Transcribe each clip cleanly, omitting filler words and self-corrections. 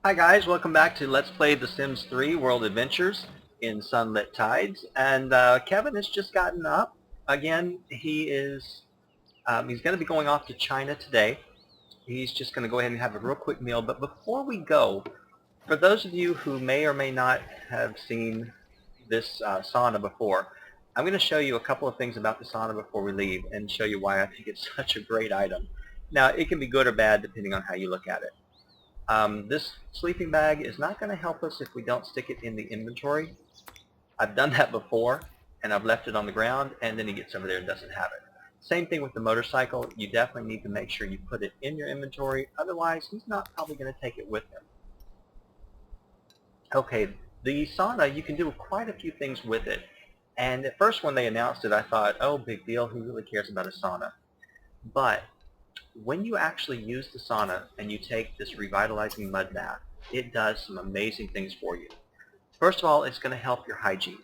Hi guys, welcome back to Let's Play The Sims 3 World Adventures in Sunlit Tides. And Kevin has just gotten up. Again, he's going to be going off to China today. He's just going to go ahead and have a real quick meal. But before we go, for those of you who may or may not have seen this sauna before, I'm going to show you a couple of things about the sauna before we leave and show you why I think it's such a great item. Now, it can be good or bad depending on how you look at it. This sleeping bag is not going to help us if we don't stick it in the inventory. I've done that before, and I've left it on the ground, and then he gets over there and doesn't have it. Same thing with the motorcycle. You definitely need to make sure you put it in your inventory. Otherwise, he's not probably going to take it with him. Okay, the sauna, you can do quite a few things with it. And at first when they announced it, I thought, oh, big deal, who really cares about a sauna? But when you actually use the sauna and you take this revitalizing mud bath, it does some amazing things for you. First of all, it's going to help your hygiene.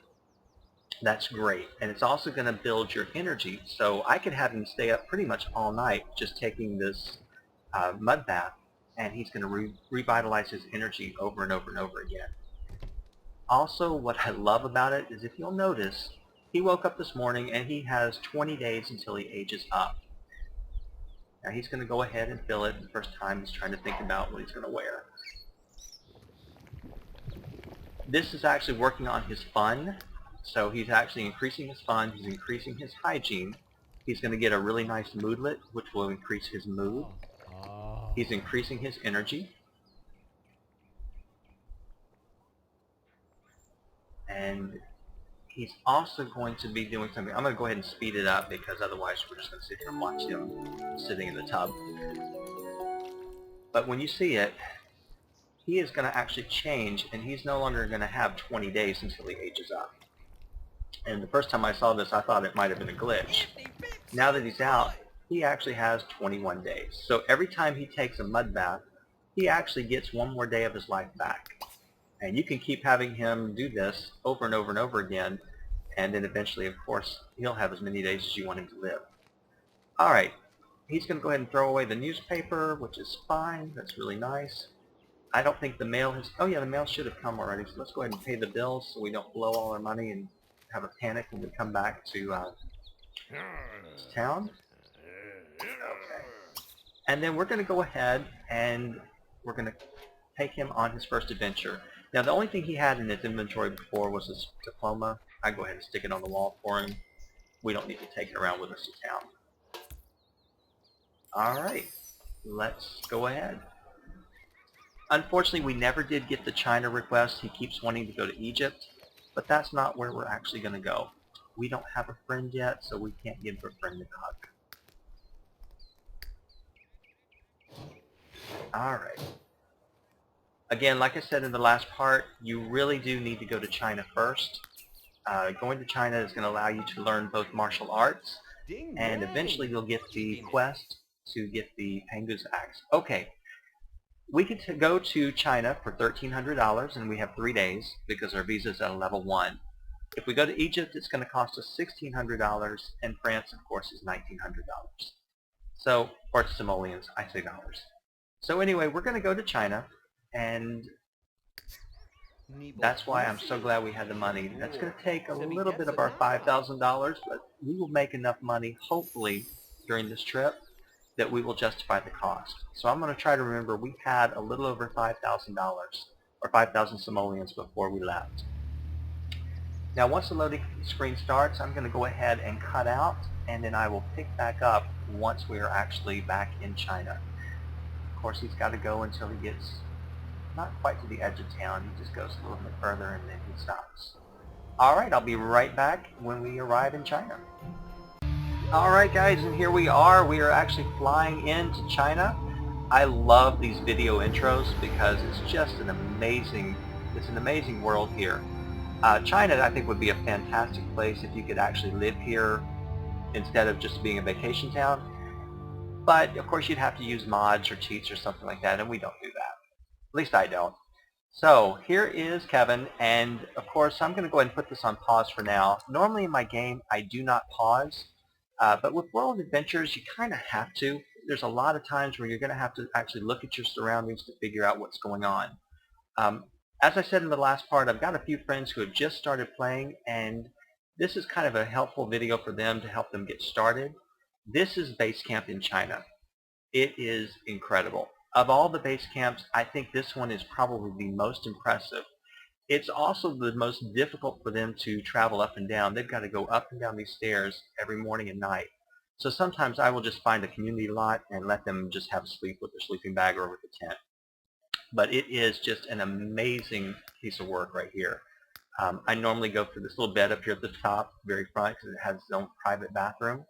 That's great. And it's also going to build your energy. So I could have him stay up pretty much all night just taking this mud bath, and he's going to revitalize his energy over and over and over again. Also, what I love about it is if you'll notice, he woke up this morning and he has 20 days until he ages up. Now he's going to go ahead and fill it the first time he's trying to think about what he's going to wear. This is actually working on his fun, so he's actually increasing his fun, he's increasing his hygiene. He's going to get a really nice moodlet, which will increase his mood. He's increasing his energy. And he's also going to be doing something. I'm going to go ahead and speed it up because otherwise we're just going to sit here and watch him sitting in the tub. But when you see it, he is going to actually change, and he's no longer going to have 20 days until he ages up. And the first time I saw this, I thought it might have been a glitch. Now that he's out, he actually has 21 days. So every time he takes a mud bath, he actually gets one more day of his life back. And you can keep having him do this over and over and over again, and then eventually, of course, he'll have as many days as you want him to live. Alright, he's going to go ahead and throw away the newspaper, which is fine. That's really nice. I don't think the mail has... Oh yeah, the mail should have come already, so let's go ahead and pay the bills so we don't blow all our money and have a panic when we come back to town. Okay. And then we're going to go ahead and we're going to take him on his first adventure. Now the only thing he had in his inventory before was his diploma. I go ahead and stick it on the wall for him. We don't need to take it around with us to town. Alright, let's go ahead. Unfortunately, we never did get the China request. He keeps wanting to go to Egypt, but that's not where we're actually going to go. We don't have a friend yet, so we can't give a friend a hug. Alright. Again, like I said in the last part, you really do need to go to China first. Going to China is going to allow you to learn both martial arts, and eventually you'll get the quest to get the Pengu's axe. Okay. We could go to China for $1,300, and we have 3 days because our visa is at a level 1. If we go to Egypt, it's going to cost us $1,600, and France, of course, is $1,900. So, or simoleons, I say dollars. So anyway, we're going to go to China, and that's why I'm so glad we had the money. That's going to take a little bit of our $5,000, but we will make enough money, hopefully, during this trip that we will justify the cost. So I'm going to try to remember we had a little over $5,000 or 5,000 simoleons before we left. Now once the loading screen starts, I'm going to go ahead and cut out, and then I will pick back up once we are actually back in China. Of course, he's got to go until he gets not quite to the edge of town. He just goes a little bit further and then he stops. Alright, I'll be right back when we arrive in China. Alright guys, and here we are. We are actually flying into China. I love these video intros because it's just an amazing world here. China, I think, would be a fantastic place if you could actually live here instead of just being a vacation town. But of course you'd have to use mods or cheats or something like that, and we don't do that. At least I don't. So here is Kevin, and of course I'm going to go ahead and put this on pause for now. Normally in my game I do not pause. But with World Adventures, you kind of have to. There's a lot of times where you're going to have to actually look at your surroundings to figure out what's going on. As I said in the last part, I've got a few friends who have just started playing, and this is kind of a helpful video for them to help them get started. This is base camp in China. It is incredible. Of all the base camps, I think this one is probably the most impressive. It's also the most difficult for them to travel up and down. They've got to go up and down these stairs every morning and night. So sometimes I will just find a community lot and let them just have a sleep with their sleeping bag or with a tent. But it is just an amazing piece of work right here. I normally go for this little bed up here at the top, very front, because it has its own private bathroom.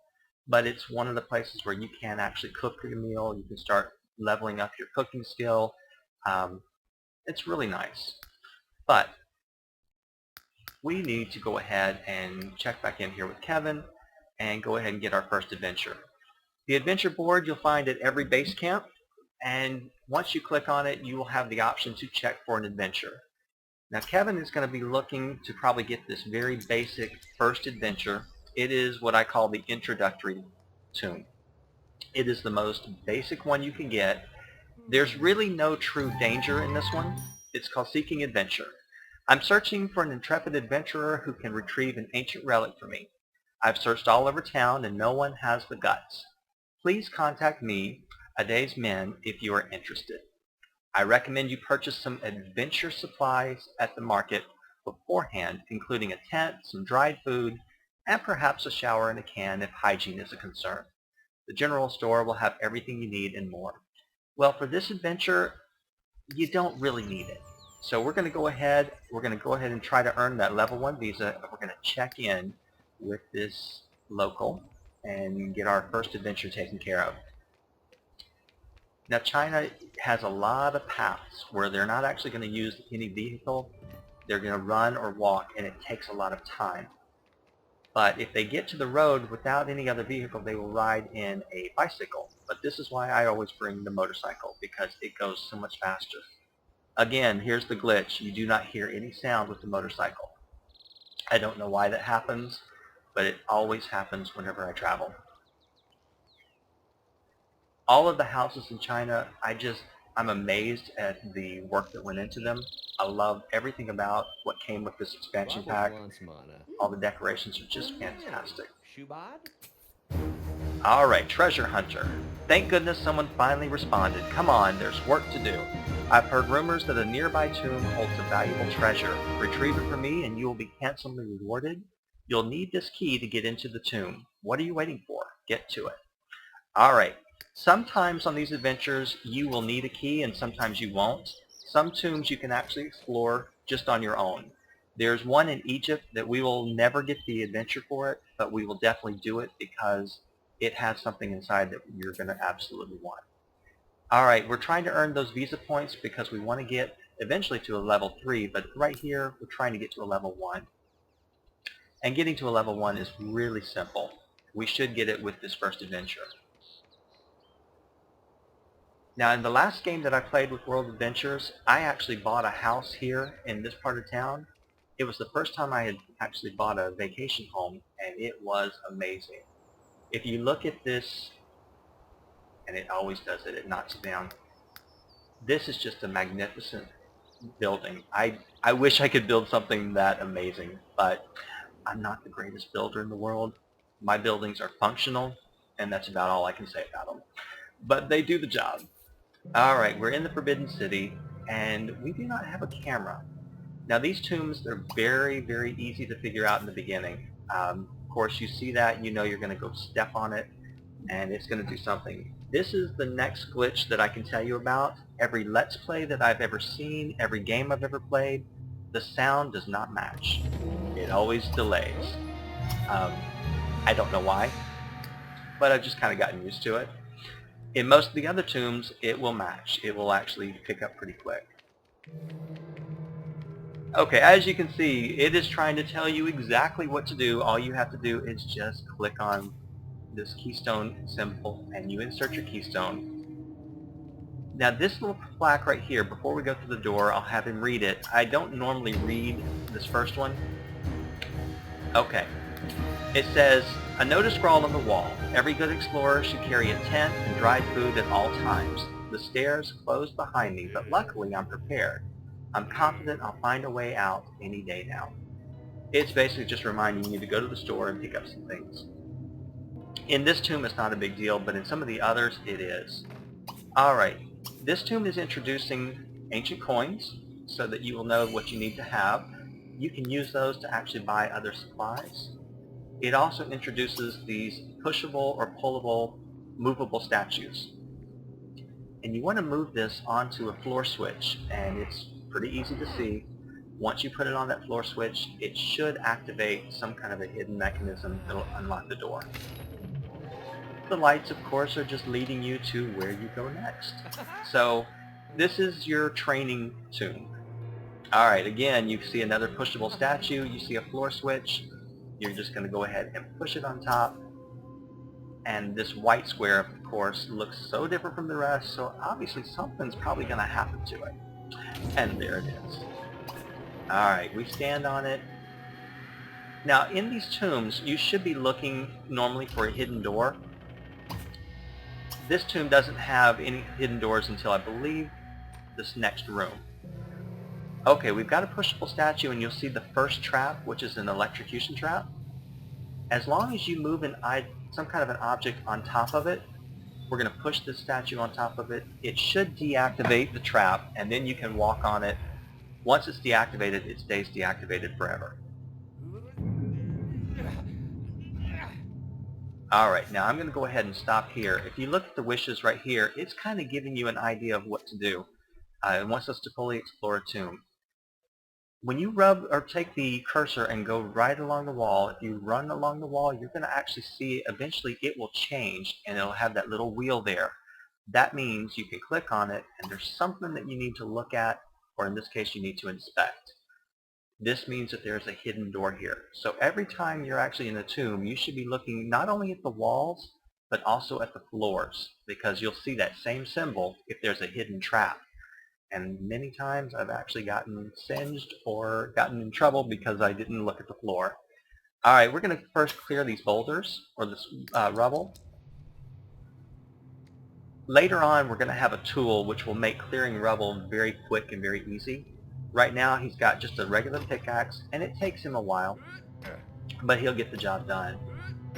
But it's one of the places where you can actually cook your meal. You can start leveling up your cooking skill. It's really nice. But we need to go ahead and check back in here with Kevin and go ahead and get our first adventure. The adventure board you'll find at every base camp, and once you click on it, you will have the option to check for an adventure. Now Kevin is going to be looking to probably get this very basic first adventure. It is what I call the introductory tomb. It is the most basic one you can get. There's really no true danger in this one. It's called Seeking Adventure. I'm searching for an intrepid adventurer who can retrieve an ancient relic for me. I've searched all over town and no one has the guts. Please contact me, a day's men, if you are interested. I recommend you purchase some adventure supplies at the market beforehand, including a tent, some dried food, and perhaps a shower and a can if hygiene is a concern. The general store will have everything you need and more. Well, for this adventure, you don't really need it. So we're going to go ahead and try to earn that level 1 visa. We're going to check in with this local and get our first adventure taken care of. Now China has a lot of paths where they're not actually going to use any vehicle. They're going to run or walk, and it takes a lot of time. But if they get to the road without any other vehicle, they will ride in a bicycle. But this is why I always bring the motorcycle, because it goes so much faster. Again, here's the glitch. You do not hear any sound with the motorcycle. I don't know why that happens, but it always happens whenever I travel. All of the houses in China, I'm amazed at the work that went into them. I love everything about what came with this expansion pack. All the decorations are just fantastic. Alright, treasure hunter. Thank goodness someone finally responded. Come on, there's work to do. I've heard rumors that a nearby tomb holds a valuable treasure. Retrieve it for me and you will be handsomely rewarded. You'll need this key to get into the tomb. What are you waiting for? Get to it. Alright. Sometimes on these adventures you will need a key and sometimes you won't. Some tombs you can actually explore just on your own. There's one in Egypt that we will never get the adventure for it, but we will definitely do it because it has something inside that you're going to absolutely want. Alright, we're trying to earn those visa points because we want to get eventually to a level 3, but right here we're trying to get to a level 1. And getting to a level 1 is really simple. We should get it with this first adventure. Now in the last game that I played with World Adventures, I actually bought a house here in this part of town. It was the first time I had actually bought a vacation home, and it was amazing. If you look at this, and it always does it, it knocks it down. This is just a magnificent building. I wish I could build something that amazing, but I'm not the greatest builder in the world. My buildings are functional, and that's about all I can say about them. But they do the job. Alright, we're in the Forbidden City, and we do not have a camera. Now these tombs, they're very, very easy to figure out in the beginning. Of course, you see that, you know you're going to go step on it, and it's going to do something. This is the next glitch that I can tell you about. Every Let's Play that I've ever seen, every game I've ever played, the sound does not match. It always delays. I don't know why, but I've just kind of gotten used to it. In most of the other tombs, it will match. It will actually pick up pretty quick. Okay, as you can see, it is trying to tell you exactly what to do. All you have to do is just click on this keystone symbol and you insert your keystone. Now this little plaque right here, before we go through the door, I'll have him read it. I don't normally read this first one. Okay. It says, a notice scrawled on the wall. Every good explorer should carry a tent and dried food at all times. The stairs close behind me, but luckily I'm prepared. I'm confident I'll find a way out any day now. It's basically just reminding you to go to the store and pick up some things. In this tomb, it's not a big deal, but in some of the others, it is. Alright, this tomb is introducing ancient coins so that you will know what you need to have. You can use those to actually buy other supplies. It also introduces these pushable or pullable movable statues. And you want to move this onto a floor switch, and it's pretty easy to see. Once you put it on that floor switch, it should activate some kind of a hidden mechanism that will unlock the door. The lights, of course, are just leading you to where you go next. So this is your training tomb. Alright, again, you see another pushable statue, you see a floor switch, you're just going to go ahead and push it on top, and this white square, of course, looks so different from the rest, so obviously something's probably going to happen to it. And there it is. Alright, we stand on it. Now, in these tombs, you should be looking normally for a hidden door. This tomb doesn't have any hidden doors until, I believe, this next room. Okay, we've got a pushable statue, and you'll see the first trap, which is an electrocution trap. As long as you move some kind of an object on top of it, we're going to push this statue on top of it. It should deactivate the trap, and then you can walk on it. Once it's deactivated, it stays deactivated forever. Alright, now I'm going to go ahead and stop here. If you look at the wishes right here, it's kind of giving you an idea of what to do. It wants us to fully explore a tomb. When you rub or take the cursor and go right along the wall, if you run along the wall, you're going to actually see eventually it will change, and it'll have that little wheel there. That means you can click on it, and there's something that you need to look at, or in this case you need to inspect. This means that there's a hidden door here. So every time you're actually in a tomb, you should be looking not only at the walls, but also at the floors, because you'll see that same symbol if there's a hidden trap. And many times I've actually gotten singed or gotten in trouble because I didn't look at the floor. Alright, we're going to first clear these boulders, or this rubble. Later on, we're going to have a tool which will make clearing rubble very quick and very easy. Right now, he's got just a regular pickaxe, and it takes him a while, but he'll get the job done.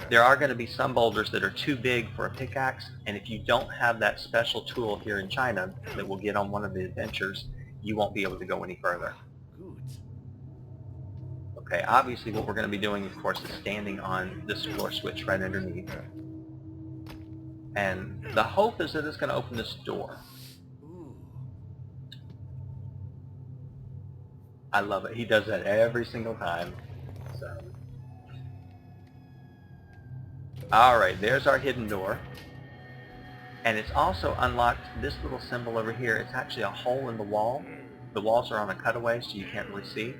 There are going to be some boulders that are too big for a pickaxe, and if you don't have that special tool here in China that we'll get on one of the adventures, you won't be able to go any further. Okay, obviously what we're going to be doing, of course, is standing on this floor switch right underneath. And the hope is that it's going to open this door. I love it. He does that every single time. So. Alright, there's our hidden door. And it's also unlocked this little symbol over here. It's actually a hole in the wall. The walls are on a cutaway, so you can't really see.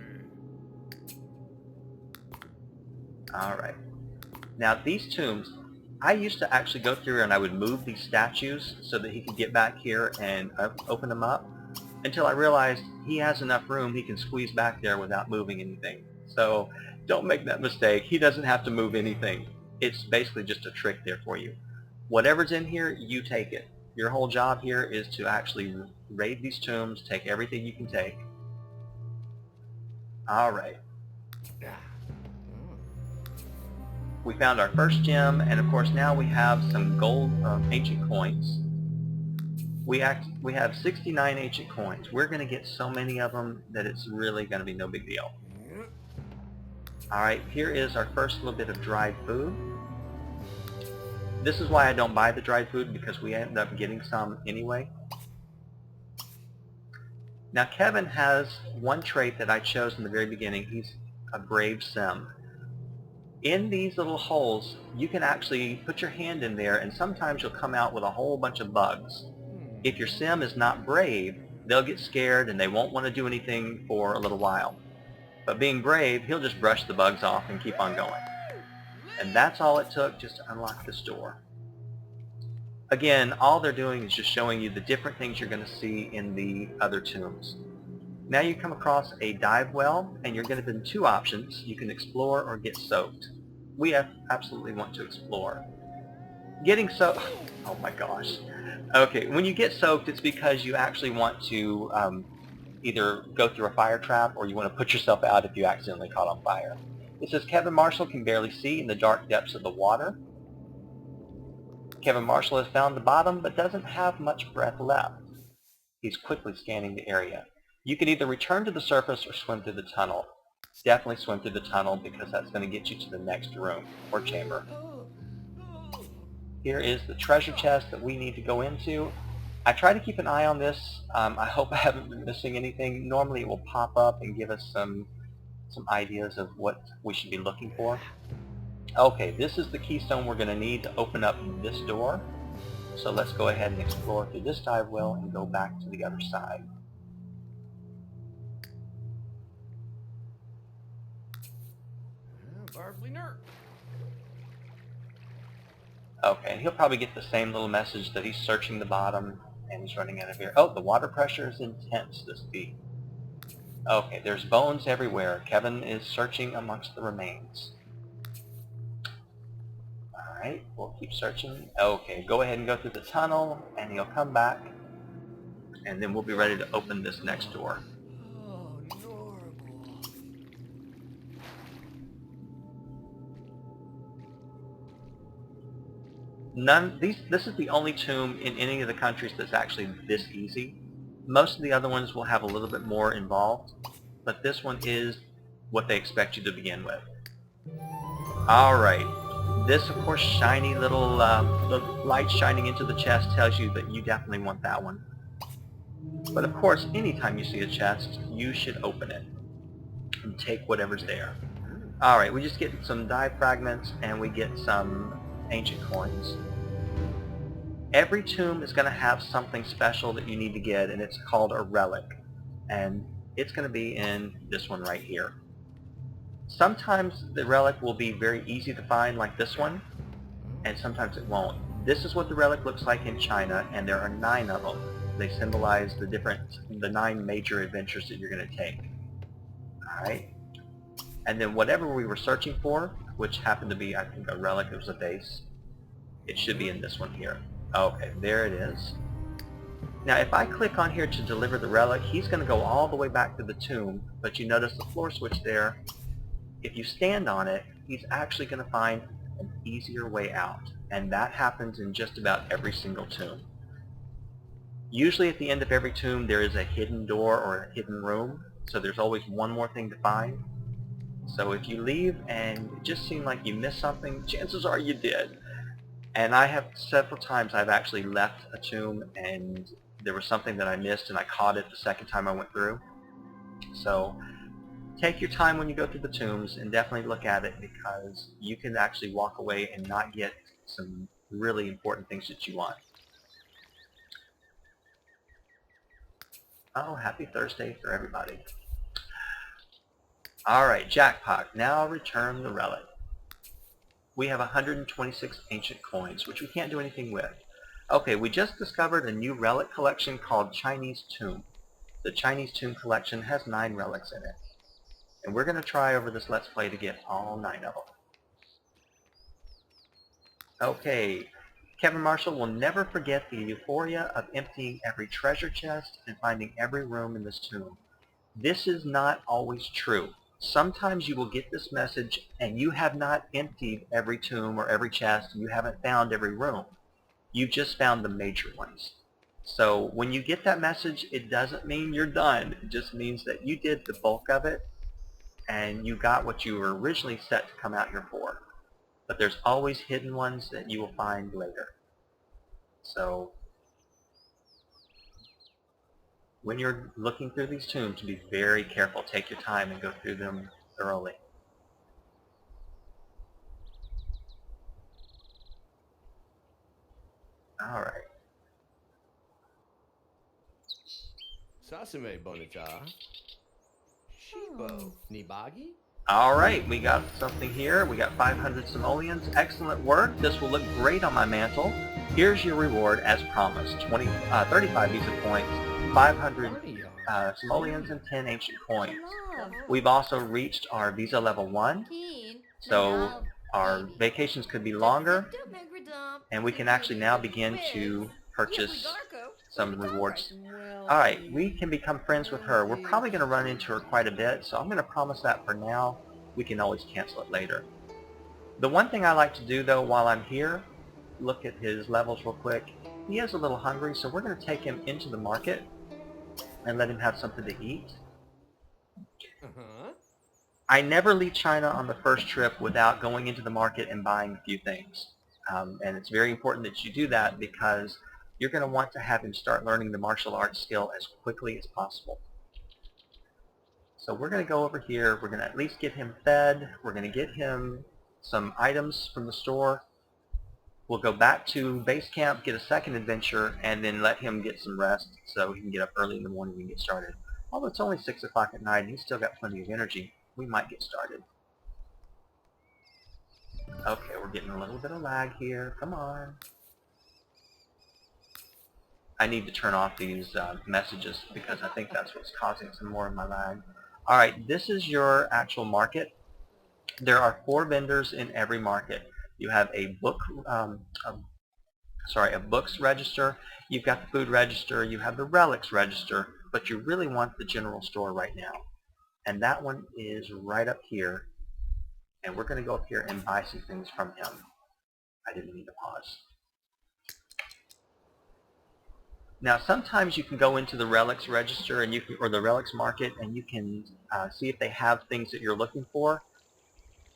Alright. Now these tombs, I used to actually go through and I would move these statues so that he could get back here and open them up, until I realized he has enough room he can squeeze back there without moving anything. So don't make that mistake. He doesn't have to move anything. It's basically just a trick there for you. Whatever's in here, you take it. Your whole job here is to actually raid these tombs, take everything you can take. Alright. We found our first gem, and of course now we have some gold ancient coins. We have 69 ancient coins. We're going to get so many of them that it's really going to be no big deal. Alright, here is our first little bit of dried food. This is why I don't buy the dried food, because we end up getting some anyway. Now Kevin has one trait that I chose in the very beginning. He's a brave sim. In these little holes, you can actually put your hand in there, and sometimes you'll come out with a whole bunch of bugs. If your sim is not brave, they'll get scared and they won't want to do anything for a little while. But being brave, he'll just brush the bugs off and keep on going. And that's all it took just to unlock this door. Again, all they're doing is just showing you the different things you're going to see in the other tombs. Now you come across a dive well, and you're given two options. You can explore or get soaked. We absolutely want to explore. Getting soaked, oh my gosh. Okay, when you get soaked, it's because you actually want to either go through a fire trap or you want to put yourself out if you accidentally caught on fire. It says Kevin Marshall can barely see in the dark depths of the water. Kevin Marshall has found the bottom but doesn't have much breath left. He's quickly scanning the area. You can either return to the surface or swim through the tunnel. Definitely swim through the tunnel because that's going to get you to the next room or chamber. Here is the treasure chest that we need to go into. I try to keep an eye on this. I hope I haven't been missing anything. Normally it will pop up and give us some ideas of what we should be looking for. Okay, this is the keystone we're going to need to open up this door. So let's go ahead and explore through this dive well and go back to the other side. Okay, and he'll probably get the same little message that he's searching the bottom and he's running out of air. Oh, the water pressure is intense this deep. Okay, there's bones everywhere. Kevin is searching amongst the remains. Alright, we'll keep searching. Okay, go ahead and go through the tunnel and he'll come back and then we'll be ready to open this next door. This is the only tomb in any of the countries that's actually this easy. Most of the other ones will have a little bit more involved, but this one is what they expect you to begin with. Alright, this of course shiny little the light shining into the chest tells you that you definitely want that one. But of course, anytime you see a chest, you should open it and take whatever's there. Alright, we just get some dive fragments and we get some ancient coins. Every tomb is going to have something special that you need to get, and it's called a relic. And it's going to be in this one right here. Sometimes the relic will be very easy to find, like this one, and sometimes it won't. This is what the relic looks like in China, and there are 9 of them. They symbolize the 9 major adventures that you're going to take. Alright? And then whatever we were searching for, which happened to be, I think, a relic, it was a base, it should be in this one here. Okay, there it is. Now if I click on here to deliver the relic, he's going to go all the way back to the tomb, but you notice the floor switch there. If you stand on it, he's actually going to find an easier way out, and that happens in just about every single tomb. Usually at the end of every tomb there is a hidden door or a hidden room, so there's always one more thing to find. So if you leave and it just seemed like you missed something, chances are you did. And I have several times I've actually left a tomb and there was something that I missed and I caught it the second time I went through. So take your time when you go through the tombs and definitely look at it, because you can actually walk away and not get some really important things that you want. Oh, happy Thursday for everybody. Alright, jackpot. Now return the relic. We have 126 ancient coins, which we can't do anything with. Okay, we just discovered a new relic collection called Chinese Tomb. The Chinese Tomb collection has 9 relics in it. And we're going to try over this Let's Play to get all 9 of them. Okay, Kevin Marshall will never forget the euphoria of emptying every treasure chest and finding every room in this tomb. This is not always true. Sometimes you will get this message and you have not emptied every tomb or every chest, and you haven't found every room. You've just found the major ones. So when you get that message, it doesn't mean you're done. It just means that you did the bulk of it and you got what you were originally set to come out here for. But there's always hidden ones that you will find later. So when you're looking through these tombs, be very careful. Take your time and go through them thoroughly. Alright. Sasame bonita. Shibo. Nibagi? Alright, we got something here. We got 500 simoleons. Excellent work. This will look great on my mantle. Here's your reward as promised. 35 visa points, 500 simoleons, and 10 ancient coins. We've also reached our visa level 1, so our vacations could be longer, and we can actually now begin to purchase some rewards. Alright, we can become friends with her. We're probably going to run into her quite a bit, so I'm going to promise that for now. We can always cancel it later. The one thing I like to do, though, while I'm here, look at his levels real quick. He is a little hungry, so we're going to take him into the market and let him have something to eat. I never leave China on the first trip without going into the market and buying a few things. And it's very important that you do that because you're going to want to have him start learning the martial arts skill as quickly as possible. So we're going to go over here. We're going to at least get him fed. We're going to get him some items from the store. We'll go back to base camp, get a second adventure, and then let him get some rest so he can get up early in the morning and get started. Although it's only 6 o'clock at night and he's still got plenty of energy, we might get started. Okay, we're getting a little bit of lag here. Come on. I need to turn off these messages because I think that's what's causing some more of my lag. Alright, this is your actual market. There are 4 vendors in every market. You have a books register, you've got the food register, you have the relics register, but you really want the general store right now. And that one is right up here. And we're going to go up here and buy some things from him. I didn't mean to pause. Now sometimes you can go into the relics register and or the relics market and you can see if they have things that you're looking for.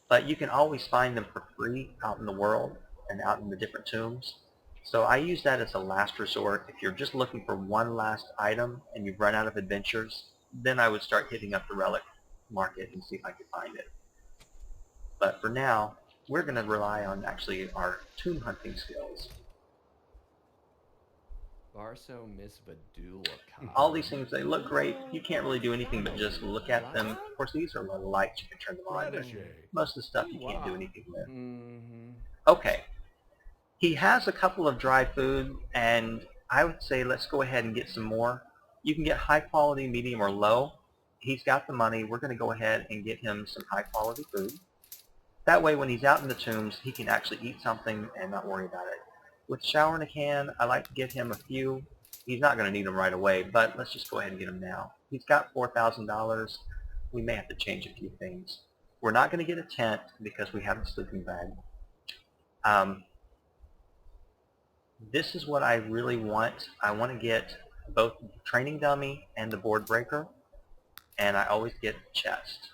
But you can always find them for free out in the world and out in the different tombs. So I use that as a last resort. If you're just looking for one last item and you've run out of adventures, then I would start hitting up the relic market and see if I could find it. But for now, we're going to rely on actually our tomb hunting skills. All these things, they look great. You can't really do anything but just look at them. Of course, these are low lights. You can turn them on. But most of the stuff you can't do anything with. Okay. He has a couple of dry food, and I would say let's go ahead and get some more. You can get high quality, medium, or low. He's got the money. We're going to go ahead and get him some high quality food. That way, when he's out in the tombs, he can actually eat something and not worry about it. With shower in a can, I like to get him a few. He's not going to need them right away, but let's just go ahead and get them now. He's got $4,000. We may have to change a few things. We're not going to get a tent because we have a sleeping bag. This is what I really want. I want to get both the training dummy and the board breaker, and I always get the chest.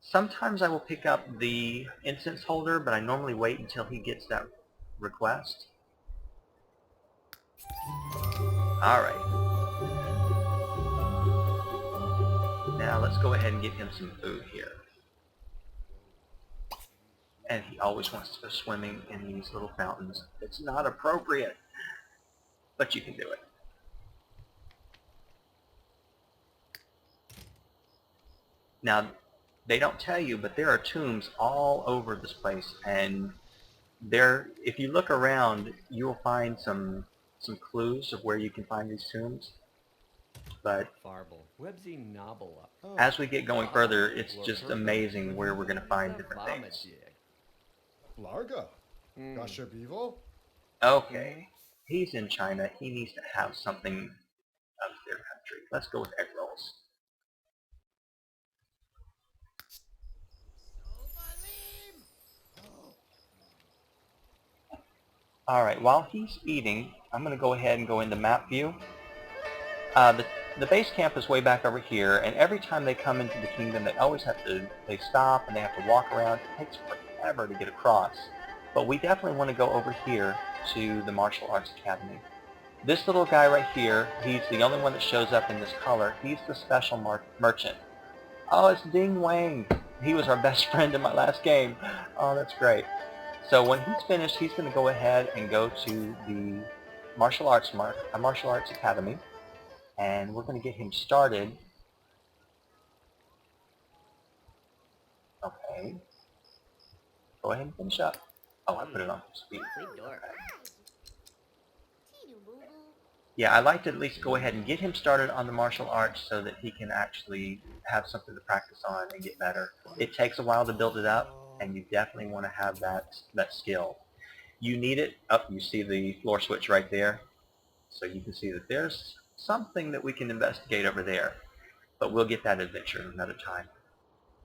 Sometimes I will pick up the incense holder, but I normally wait until he gets that request. Alright. Now let's go ahead and get him some food here. And he always wants to go swimming in these little fountains. It's not appropriate, but you can do it. Now, they don't tell you, but there are tombs all over this place, and if you look around, you will find some clues of where you can find these tombs. But as we get going further, it's just amazing where we're going to find different things. Okay, he's in China. He needs to have something of their country. Let's go with egg rolls. Alright, while he's eating, I'm going to go ahead and go into map view. The base camp is way back over here, and every time they come into the kingdom, they stop and they have to walk around. It takes forever to get across. But we definitely want to go over here to the Martial Arts Academy. This little guy right here, he's the only one that shows up in this color. He's the special merchant. Oh, it's Ding Wang. He was our best friend in my last game. Oh, that's great. So when he's finished, he's going to go ahead and go to the Martial Arts Academy, and we're going to get him started. Okay. Go ahead and finish up. Oh, I put it on speed. Okay. Yeah, I like to at least go ahead and get him started on the martial arts so that he can actually have something to practice on and get better. It takes a while to build it up, and you definitely want to have that skill. You need it. Oh, you see the floor switch right there. So you can see that there's something that we can investigate over there, but we'll get that adventure another time.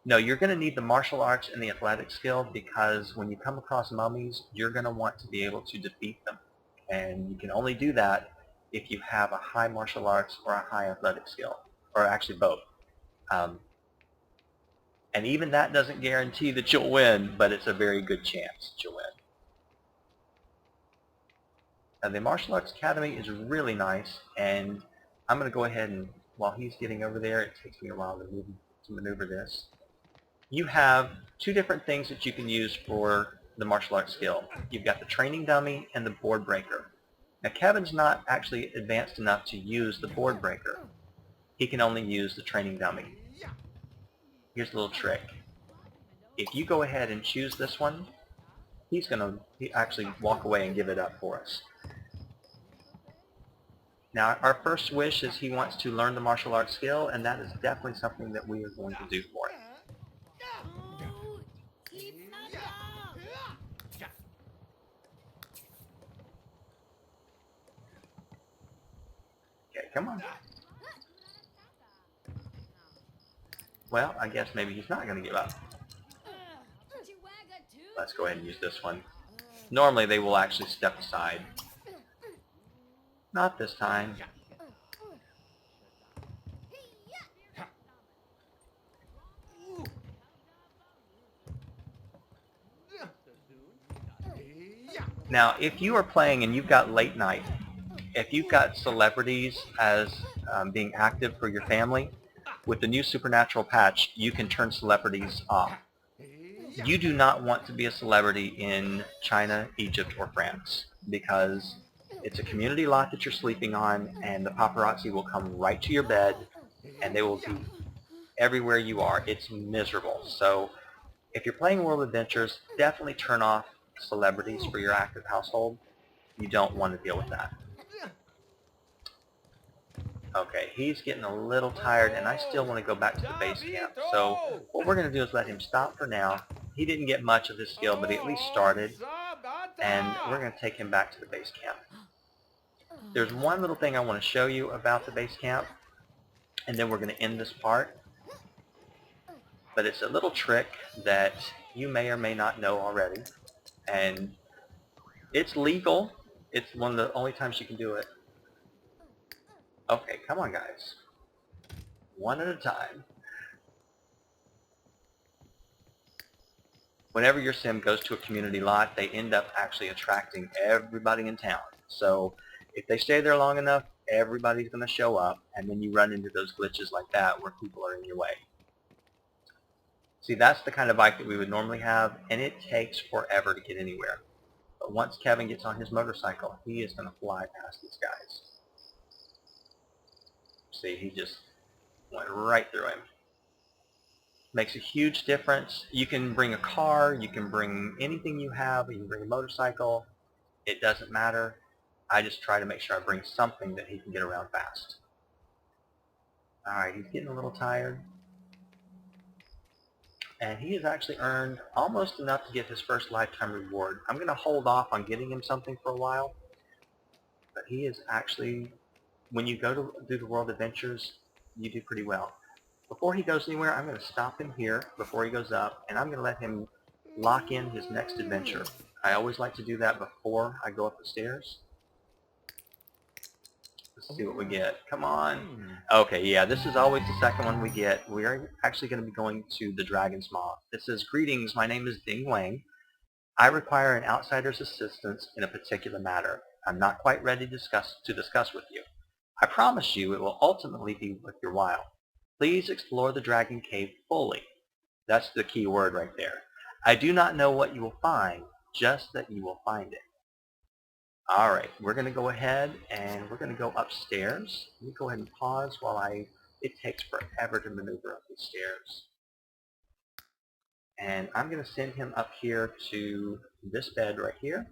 No, you're going to need the martial arts and the athletic skill, because when you come across mummies, you're going to want to be able to defeat them. And you can only do that if you have a high martial arts or a high athletic skill, or actually both. And even that doesn't guarantee that you'll win, but it's a very good chance that you'll win. Now, the Martial Arts Academy is really nice, and I'm going to go ahead and, while he's getting over there, it takes me a while to maneuver this. You have two different things that you can use for the martial arts skill. You've got the training dummy and the board breaker. Now, Kevin's not actually advanced enough to use the board breaker. He can only use the training dummy. Here's a little trick. If you go ahead and choose this one, he's going to actually walk away and give it up for us. Now, our first wish is he wants to learn the martial arts skill, and that is definitely something that we are going to do for him. Okay, come on. Well, I guess maybe he's not going to give up. Let's go ahead and use this one. Normally they will actually step aside. Not this time. Now, if you are playing and you've got late night, if you've got celebrities as being active for your family, with the new Supernatural patch, you can turn celebrities off. You do not want to be a celebrity in China, Egypt, or France, because it's a community lot that you're sleeping on, and the paparazzi will come right to your bed, and they will be everywhere you are. It's miserable. So if you're playing World Adventures, definitely turn off celebrities for your active household. You don't want to deal with that. Okay, he's getting a little tired, and I still want to go back to the base camp. So what we're going to do is let him stop for now. He didn't get much of his skill, but he at least started, and we're going to take him back to the base camp. There's one little thing I want to show you about the base camp, and then we're going to end this part. But it's a little trick that you may or may not know already, and it's legal. It's one of the only times you can do it. Okay, come on, guys. One at a time. Whenever your sim goes to a community lot, they end up actually attracting everybody in town. So if they stay there long enough, everybody's going to show up, and then you run into those glitches like that where people are in your way. See, that's the kind of bike that we would normally have, and it takes forever to get anywhere. But once Kevin gets on his motorcycle, he is going to fly past these guys. See, he just went right through him. Makes a huge difference. You can bring a car, you can bring anything you have, you can bring a motorcycle. It doesn't matter. I just try to make sure I bring something that he can get around fast. Alright, he's getting a little tired. And he has actually earned almost enough to get his first lifetime reward. I'm going to hold off on getting him something for a while. But he is actually, when you go to do the World Adventures, you do pretty well. Before he goes anywhere, I'm going to stop him here before he goes up, and I'm going to let him lock in his next adventure. I always like to do that before I go up the stairs. Let's see what we get. Come on. Okay, yeah, this is always the second one we get. We are actually going to be going to the Dragon's Maw. It says, "Greetings, my name is Ding Wang. I require an outsider's assistance in a particular matter. I'm not quite ready to discuss with you. I promise you it will ultimately be worth your while. Please explore the Dragon Cave fully." That's the key word right there. "I do not know what you will find, just that you will find it." Alright, we're going to go ahead and we're going to go upstairs. Let me go ahead and pause while it takes forever to maneuver up the stairs. And I'm going to send him up here to this bed right here.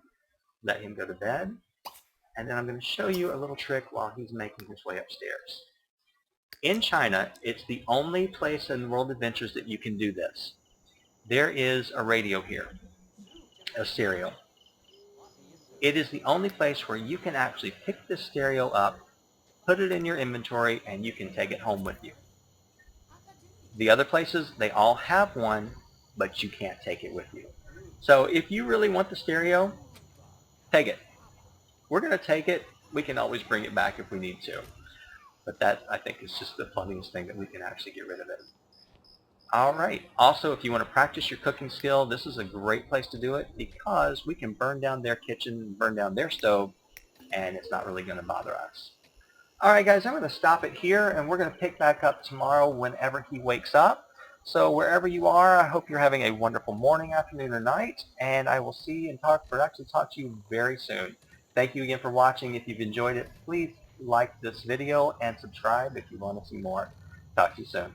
Let him go to bed. And then I'm going to show you a little trick while he's making his way upstairs. In China, it's the only place in World Adventures that you can do this. There is a radio here, a stereo. It is the only place where you can actually pick this stereo up, put it in your inventory, and you can take it home with you. The other places, they all have one, but you can't take it with you. So if you really want the stereo, take it. We're going to take it. We can always bring it back if we need to. But that, I think, is just the funniest thing that we can actually get rid of it. All right. Also, if you want to practice your cooking skill, this is a great place to do it because we can burn down their kitchen, burn down their stove, and it's not really going to bother us. All right, guys, I'm going to stop it here, and we're going to pick back up tomorrow whenever he wakes up. So wherever you are, I hope you're having a wonderful morning, afternoon, or night, and I will see and talk to you very soon. Thank you again for watching. If you've enjoyed it, please like this video and subscribe if you want to see more. Talk to you soon.